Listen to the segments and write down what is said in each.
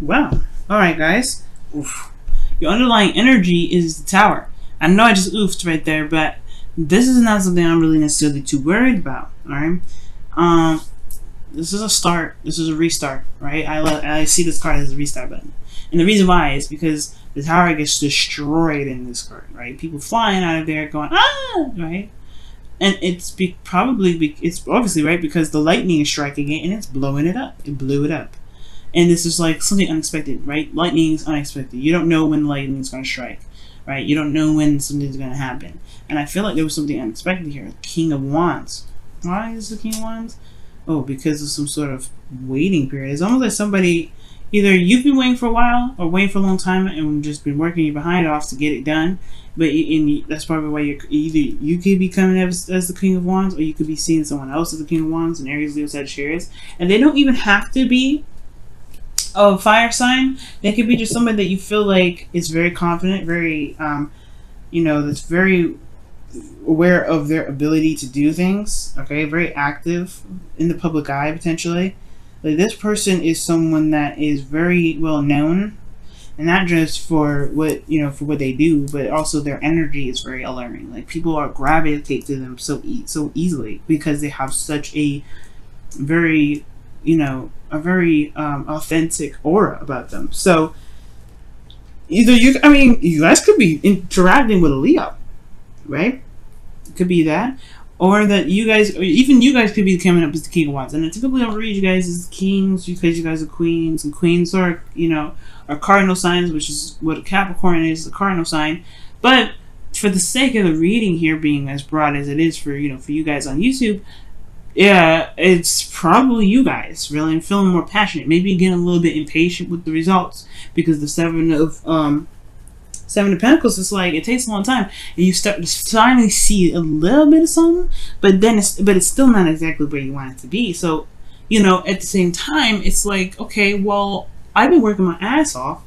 Wow. All right, guys. Oof. Your underlying energy is the Tower. I know I just oofed right there, but this is not something I'm really necessarily too worried about. All right. Um, this is a start. This is a restart, right? I see this card as a restart button, and the reason why is because the Tower gets destroyed in this card, right? People flying out of there going right, and it's it's obviously right because the lightning is striking it and it's blowing it up. It blew it up. And this is like something unexpected, right? Lightning is unexpected. You don't know when lightning is going to strike, right? You don't know when something's going to happen. And I feel like there was something unexpected here. King of Wands. Why is the King of Wands? Oh, because of some sort of waiting period. It's almost like somebody, either you've been waiting for a while or waiting for a long time and just been working your behind off to get it done. But that's probably why either you could be coming as the King of Wands, or you could be seeing someone else as the King of Wands, and Aries, Leo, Sagittarius. And they don't even have to be a fire sign. They could be just somebody that you feel like is very confident, very that's very aware of their ability to do things, okay, very active in the public eye potentially. Like, this person is someone that is very well known, and not just for what they do, but also their energy is very alluring. Like, people are gravitate to them so easily because they have such a very authentic aura about them. So either you guys could be interacting with a Leo, right? It could be that, or that you guys could be coming up as the King of Wands. And I typically don't read you guys as kings because you guys are queens, and queens are cardinal signs, which is what a Capricorn is, a cardinal sign. But for the sake of the reading here being as broad as it is for you guys on YouTube, yeah, it's probably you guys really feeling more passionate, maybe getting a little bit impatient with the results, because the Seven of Pentacles is like, it takes a long time, and you start to finally see a little bit of something, but it's still not exactly where you want it to be. So at the same time, it's like, okay, well, I've been working my ass off.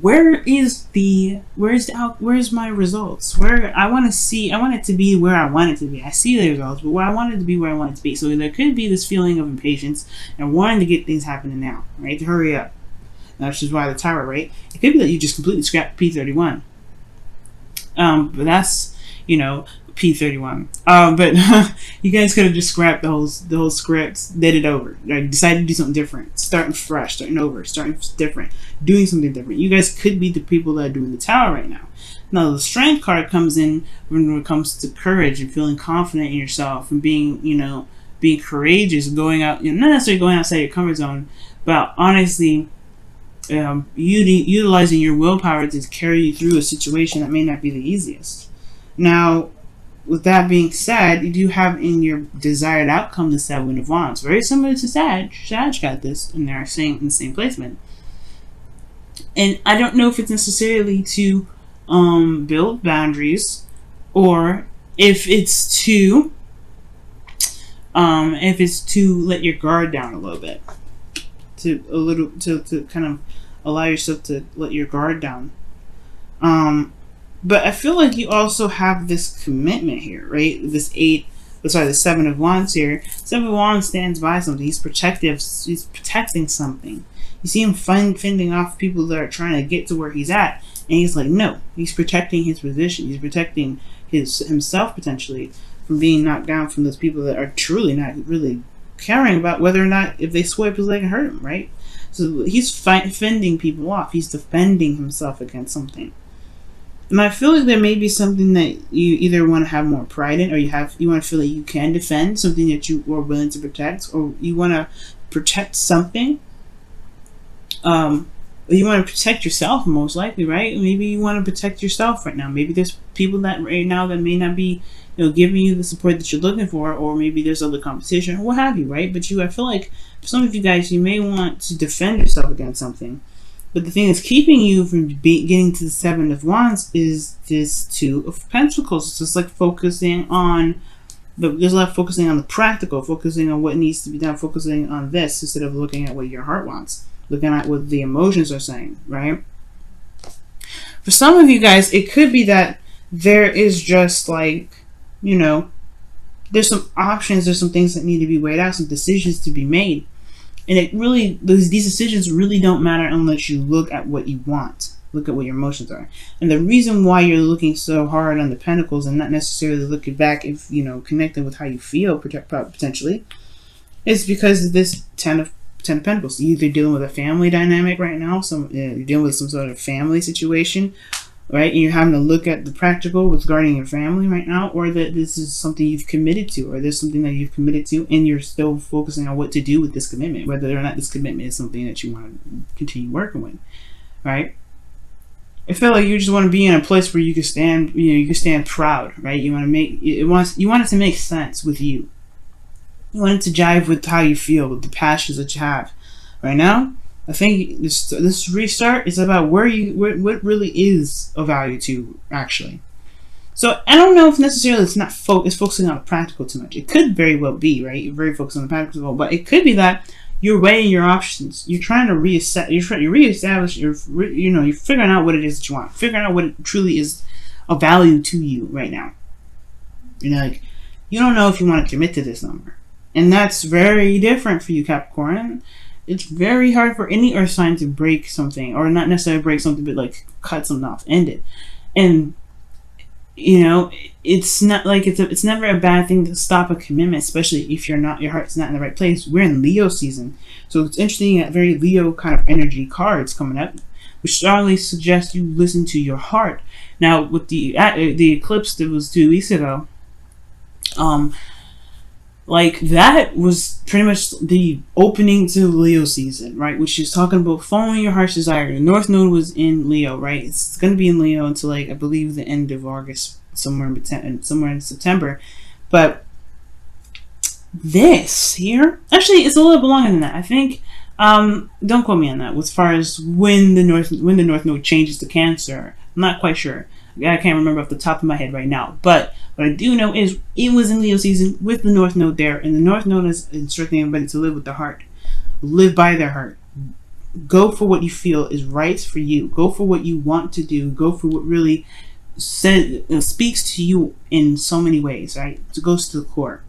Where's my results? I want it to be where I want it to be. I see the results, but I want it to be where I want it to be. So there could be this feeling of impatience and wanting to get things happening now, right? To hurry up. Which is why the Tower, right? It could be that you just completely scrapped P31. But that's, P31. But you guys could have just scrapped the whole script, did it over, like decided to do something different, starting fresh, starting over, starting different, doing something different. You guys could be the people that are doing the Tower right now. Now the Strength card comes in when it comes to courage and feeling confident in yourself and being courageous, going out, not necessarily going outside your comfort zone, but honestly, utilizing your willpower to carry you through a situation that may not be the easiest. Now, with that being said, you do have in your desired outcome the Seven of Wands. Very similar to Sag. Sag got this in their in the same placement. And I don't know if it's necessarily to build boundaries, or if it's to let your guard down a little bit. To kind of allow yourself to let your guard down. But I feel like you also have this commitment here, right? The Seven of Wands here. Seven of Wands stands by something. He's protective. He's protecting something. You see him fending off people that are trying to get to where he's at, and he's like, no. He's protecting his position. He's protecting himself potentially from being knocked down from those people that are truly not really caring about whether or not if they swipe his leg and hurt him, right? So he's fending people off. He's defending himself against something. And I feel like there may be something that you either want to have more pride in, or you want to feel like you can defend something that you are willing to protect, or you want to protect something. You want to protect yourself, most likely, right? Maybe you want to protect yourself right now. Maybe there's people that right now that may not be, giving you the support that you're looking for, or maybe there's other competition, or what have you, right? But I feel like for some of you guys, you may want to defend yourself against something. But the thing that's keeping you from getting to the Seven of Wands is this Two of Pentacles. It's just like focusing on there's a lot of focusing on the practical, focusing on what needs to be done, focusing on this instead of looking at what your heart wants, looking at what the emotions are saying, right? For some of you guys, it could be that there is just like, there's some options, there's some things that need to be weighed out, some decisions to be made. And it really, these decisions really don't matter unless you look at what you want. Look at what your emotions are. And the reason why you're looking so hard on the Pentacles and not necessarily looking back, if connecting with how you feel potentially, is because of this Ten of Pentacles. You're either dealing with a family dynamic right now, you're dealing with some sort of family situation, right? And you're having to look at the practical regarding your family right now, or that this is something you've committed to, or there's something that you've committed to, and you're still focusing on what to do with this commitment, whether or not this commitment is something that you want to continue working with, right? I feel like you just want to be in a place where you can stand, you can stand proud, right? You want to you want it to make sense with you. You want it to jive with how you feel, with the passions that you have. Right now, I think this restart is about what really is of value to you, actually. So I don't know if necessarily it's focusing on the practical too much. It could very well be, right? You're very focused on the practical, but it could be that you're weighing your options. You're trying to reestablish. You're figuring out what it is that you want. Figuring out what it truly is of value to you right now. You're like, you don't know if you want to commit to this number, and that's very different for you, Capricorn. It's very hard for any earth sign to break something, or not necessarily break something, but like cut something off, end it. And it's not like it's never a bad thing to stop a commitment, especially if your heart's not in the right place. We're in Leo season, so it's interesting that very Leo kind of energy cards coming up, which strongly suggests you listen to your heart. Now, with the eclipse that was 2 weeks ago, like that was pretty much the opening to Leo season, right? Which is talking about following your heart's desire. The North Node was in Leo, right? It's going to be in Leo until like I believe the end of August, somewhere in September. But this here, actually, it's a little bit longer than that. I think. Don't quote me on that. As far as when the North Node changes to Cancer, I'm not quite sure. I can't remember off the top of my head right now. But what I do know is it was in Leo season with the North Node there, and the North Node is instructing everybody to live with the heart, live by their heart. Go for what you feel is right for you. Go for what you want to do. Go for what really speaks to you in so many ways, right? It goes to the core.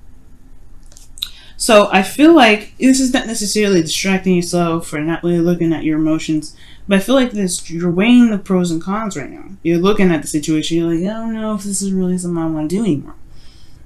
So I feel like this is not necessarily distracting yourself or not really looking at your emotions, but I feel like you're weighing the pros and cons right now. You're looking at the situation, you're like, I don't know if this is really something I want to do anymore.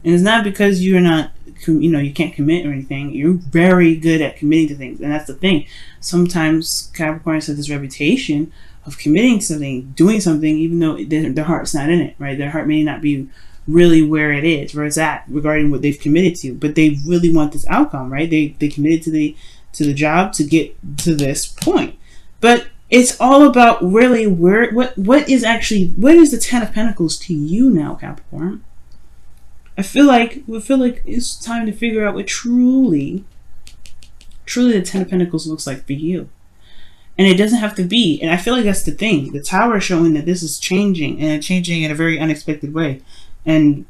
And it's not because you're not, you can't commit or anything. You're very good at committing to things, and that's the thing. Sometimes Capricorns have this reputation of committing to something, doing something, even though their heart's not in it, right? Their heart may not be really where it's at regarding what they've committed to, but they really want this outcome, right? They committed to the job to get to this point. But it's all about really what is the Ten of Pentacles to you now, Capricorn? I feel like it's time to figure out what truly the Ten of Pentacles looks like for you. And it doesn't have to be, and I feel like that's the thing. The Tower is showing that this is changing, and it's changing in a very unexpected way. And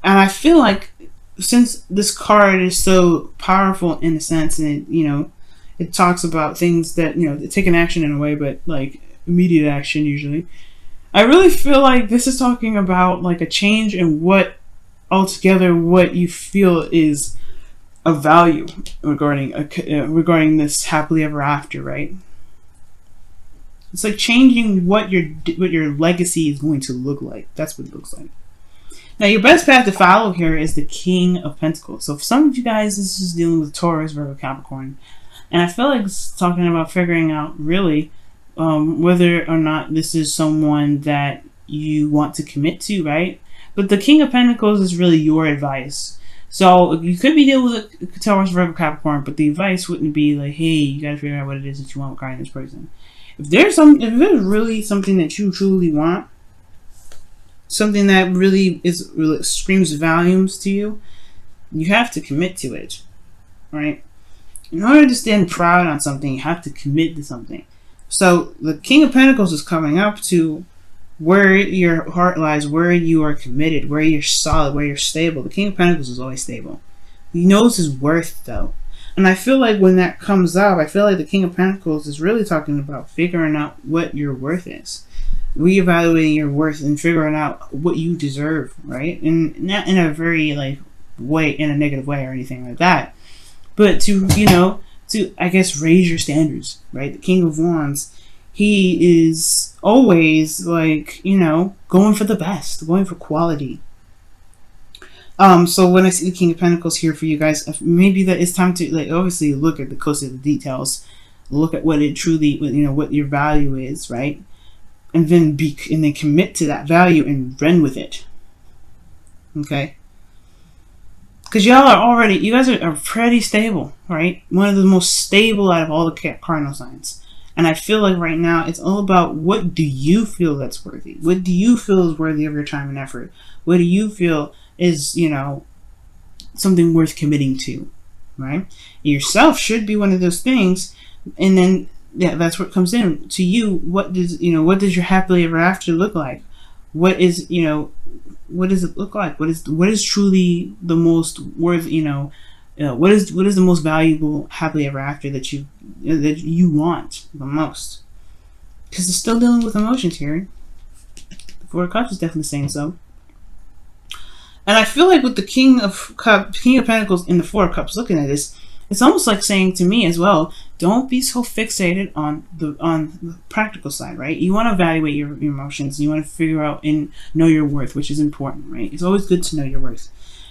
I feel like since this card is so powerful in a sense, and it talks about things that taking action in a way, but like immediate action usually. I really feel like this is talking about like a change in what you feel is of value regarding this happily ever after, right? It's like changing what your legacy is going to look like. That's what it looks like. Now, your best path to follow here is the King of Pentacles. So for some of you guys, this is dealing with Taurus, Virgo, Capricorn. And I feel like it's talking about figuring out really whether or not this is someone that you want to commit to, right? But the King of Pentacles is really your advice. So you could be dealing with Taurus, Virgo, Capricorn, but the advice wouldn't be like, hey, you got to figure out what it is that you want regarding this person. If there's really something that you truly want, something that really screams volumes to you, you have to commit to it, right? In order to stand proud on something, you have to commit to something. So the King of Pentacles is coming up to where your heart lies, where you are committed, where you're solid, where you're stable. The King of Pentacles is always stable. He knows his worth, though. And I feel like when that comes up, I feel like the King of Pentacles is really talking about figuring out what your worth is. Reevaluating your worth and figuring out what you deserve, right? And not in a very way, in a negative way or anything like that. But to to, I guess, raise your standards, right? The King of Wands, he is always like, you know, going for the best, going for quality. So when I see the King of Pentacles here for you guys, maybe that it's time to, like, obviously look at the closer the details, look at what it truly, you know, what your value is, right? And then commit to that value and run with it. Okay? Because y'all are already, you guys are pretty stable, right? One of the most stable out of all the cardinal signs. And I feel like right now it's all about, what do you feel that's worthy? What do you feel is worthy of your time and effort? What do you feel is, you know, something worth committing to, right? Yourself should be one of those things. And then, yeah, that's what comes in to you. What does your happily ever after look like? What is, you know, what does it look like? What is truly the most worth, what is the most valuable happily ever after that you want the most? Because it's still dealing with emotions here. The Four of Cups is definitely saying so. And I feel like with the King of Pentacles and the Four of Cups looking at this, it's almost like saying to me as well, don't be so fixated on the practical side, right? You want to evaluate your emotions. You want to figure out and know your worth, which is important, right? It's always good to know your worth.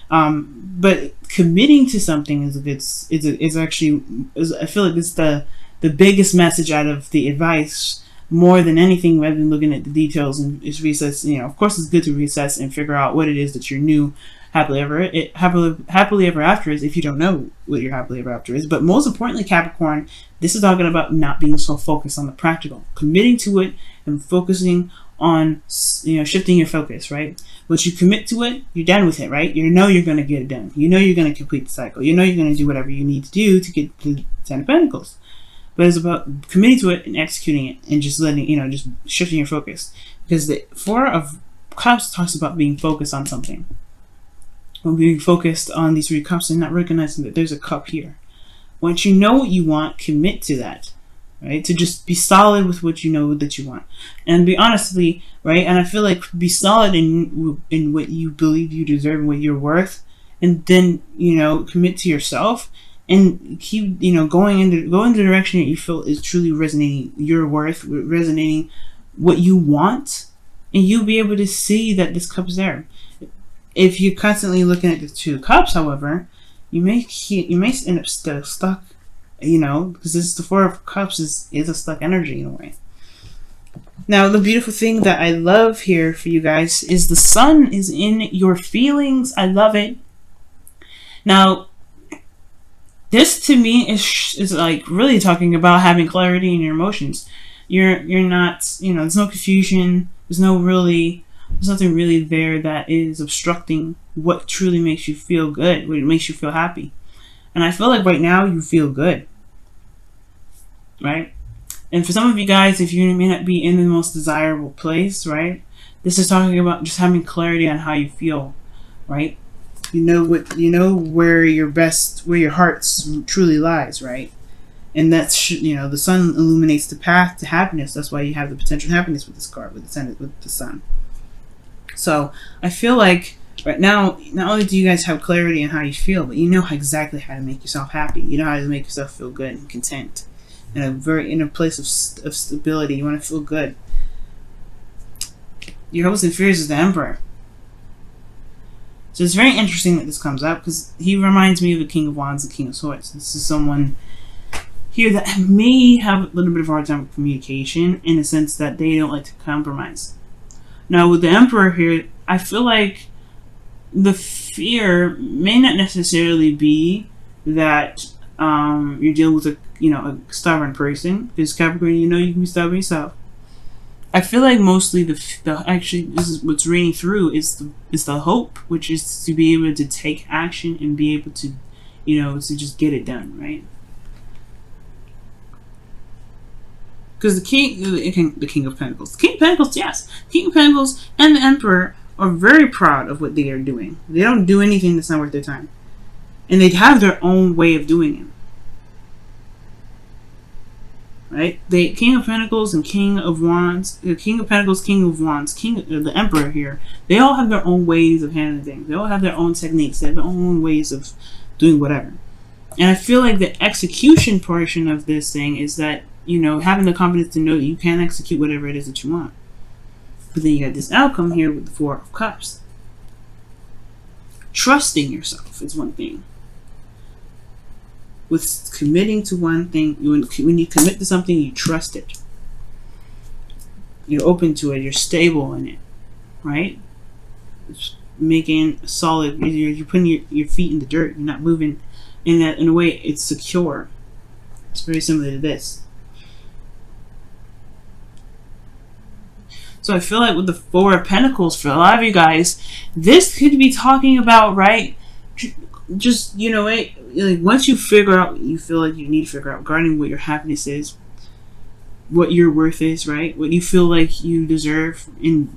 But committing to something is actually, I feel like it's the biggest message out of the advice, more than anything, rather than looking at the details and just recess. You know, of course, it's good to recess and figure out what it is that your new happily ever after is, if you don't know what your happily ever after is. But most importantly, Capricorn, this is talking about not being so focused on the practical, committing to it and focusing on, you know, shifting your focus, right? Once you commit to it, you're done with it, right? You know you're going to get it done. You know you're going to complete the cycle. You know you're going to do whatever you need to do to get to the Ten of Pentacles. But it's about committing to it and executing it and just letting, you know, just shifting your focus. Because the Four of Cups talks about being focused on something. When being focused on these three cups and not recognizing that there's a cup here. Once you know what you want, commit to that, right? To just be solid with what you know that you want, and be honestly, right? And I feel like be solid in what you believe you deserve and what you're worth, and then, you know, commit to yourself and keep, you know, going in the direction that you feel is truly resonating your worth, resonating what you want, and you'll be able to see that this cup is there. If you're constantly looking at the Two Cups, however, you may end up still stuck, you know, because this is the Four of Cups is a stuck energy in a way. Now, the beautiful thing that I love here for you guys is the Sun is in your feelings. I love it. Now, this to me is like really talking about having clarity in your emotions. You're not, you know, there's no confusion. There's nothing really there that is obstructing what truly makes you feel good, what makes you feel happy. And I feel like right now you feel good, right? And for some of you guys, if you may not be in the most desirable place, right? This is talking about just having clarity on how you feel, right? You know where your heart truly lies, right? And that's, you know, the Sun illuminates the path to happiness. That's why you have the potential happiness with this card, with the Sun. So I feel like right now, not only do you guys have clarity on how you feel, but you know exactly how to make yourself happy. You know how to make yourself feel good and content, in a place of stability. You want to feel good. Your hopes and fears is the Emperor. So it's very interesting that this comes up, because he reminds me of the King of Wands and King of Swords. This is someone here that may have a little bit of a hard time with communication, in the sense that they don't like to compromise. Now, with the Emperor here, I feel like the fear may not necessarily be that you're dealing with a stubborn person, because Capricorn, you know, you can be stubborn yourself. I feel like mostly actually this is what's reading through is the hope, which is to be able to take action and be able to, you know, to just get it done, right? Because the King of Pentacles, yes, the King of Pentacles and the Emperor are very proud of what they are doing. They don't do anything that's not worth their time, and they have their own way of doing it. Right? The King of Pentacles and King of Wands, the King of Pentacles, King of Wands, the Emperor here, they all have their own ways of handling things. They all have their own techniques. They have their own ways of doing whatever. And I feel like the execution portion of this thing is that, having the confidence to know that you can execute whatever it is that you want. But then you got this outcome here with the Four of Cups. Trusting yourself is one thing. With committing to one thing, when you commit to something, you trust it. You're open to it. You're stable in it, right? It's making solid. You're putting your feet in the dirt. You're not moving in a way. It's secure. It's very similar to this. So I feel like with the Four of Pentacles, for a lot of you guys, this could be talking about, right? Just, like once you figure out what you feel like you need to figure out regarding what your happiness is, what your worth is, right? What you feel like you deserve, and,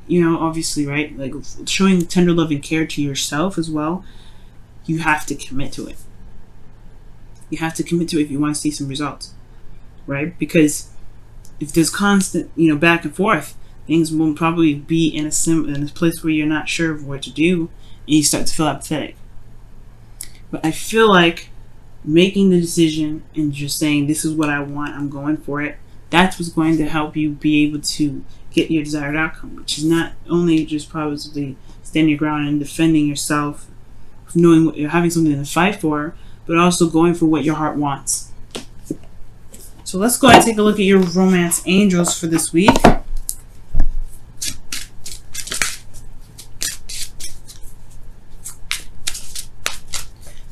obviously, right? Like showing tender love and care to yourself as well. You have to commit to it. You have to commit to it if you want to see some results, right? Because if there's constant, back and forth, things will probably be in a place where you're not sure of what to do, and you start to feel apathetic. But I feel like making the decision and just saying, this is what I want, I'm going for it, that's what's going to help you be able to get your desired outcome, which is not only just probably standing your ground and defending yourself, knowing what you're having something to fight for, but also going for what your heart wants. So let's go ahead and take a look at your romance angels for this week.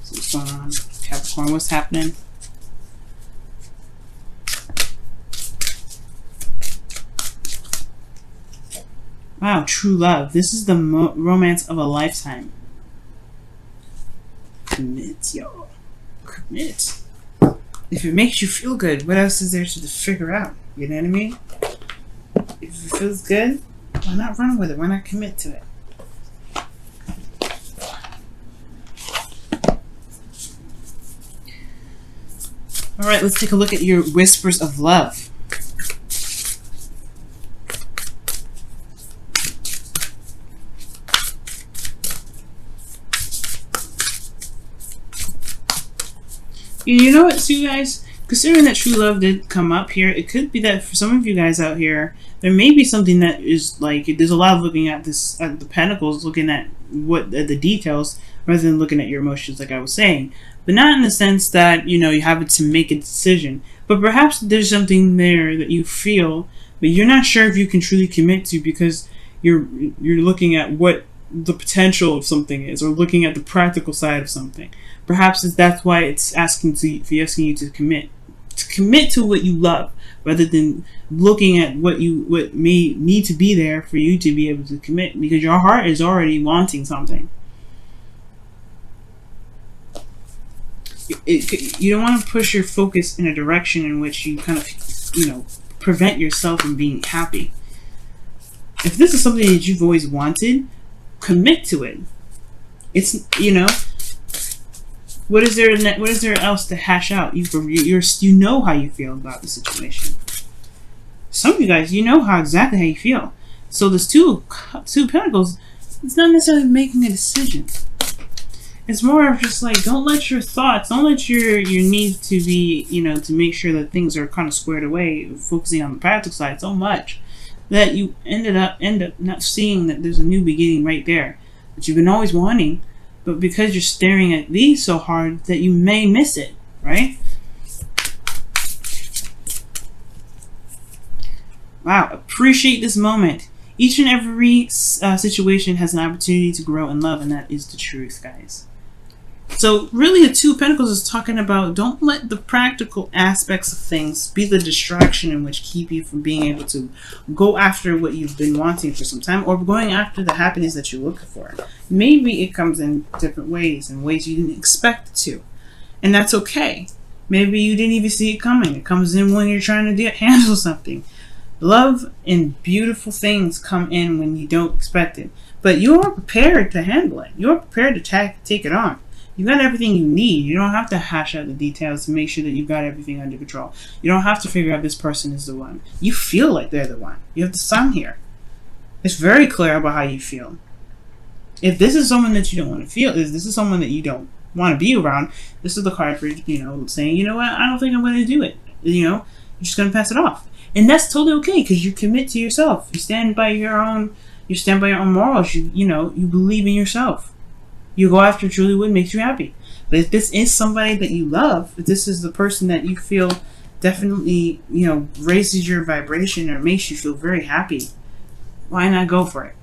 So what's going on, Capricorn? What's happening? Wow, true love. This is the romance of a lifetime. Commit, y'all. Commit. If it makes you feel good, what else is there to figure out? You know what I mean? If it feels good, why not run with it? Why not commit to it? Alright, let's take a look at your whispers of love. You know what, so you guys, considering that true love did come up here, it could be that for some of you guys out here, there may be something that is like, there's a lot of looking at this, at the pentacles, looking at what the details, rather than looking at your emotions, like I was saying. But not in the sense that, you have to make a decision. But perhaps there's something there that you feel, but you're not sure if you can truly commit to, because you're looking at what the potential of something is, or looking at the practical side of something. Perhaps that's why it's asking you to commit to what you love, rather than looking at what may need to be there for you to be able to commit, because your heart is already wanting something. You don't want to push your focus in a direction in which you kind of, prevent yourself from being happy. If this is something that you've always wanted, commit to it. It's, what is there else to hash out? You know how you feel about the situation. Some of you guys, exactly how you feel. So this two pentacles, it's not necessarily making a decision. It's more of just like, don't let your thoughts, don't let your need to be, to make sure that things are kind of squared away, focusing on the practical side so much that you end up not seeing that there's a new beginning right there that you've been always wanting, but because you're staring at these so hard that you may miss it, right? Wow, appreciate this moment. Each and every situation has an opportunity to grow in love, and that is the truth, guys. So really, the Two of Pentacles is talking about, don't let the practical aspects of things be the distraction in which keep you from being able to go after what you've been wanting for some time, or going after the happiness that you're looking for. Maybe it comes in different ways, in ways you didn't expect it to, and that's okay. Maybe you didn't even see it coming. It comes in when you're trying to handle something. Love and beautiful things come in when you don't expect it, but you are prepared to handle it. You're prepared to take it on. You got everything you need. You don't have to hash out the details to make sure that you've got everything under control. You don't have to figure out this person is the one. You feel like they're the one. You have the sun here. It's very clear about how you feel. If this is someone that you don't want to feel, if this is someone that you don't want to be around, this is the card for, saying, you know what, I don't think I'm going to do it. You're just going to pass it off. And that's totally okay, because you commit to yourself. You stand by your own morals. You believe in yourself. You go after truly what makes you happy. But if this is somebody that you love, if this is the person that you feel definitely, raises your vibration or makes you feel very happy, why not go for it?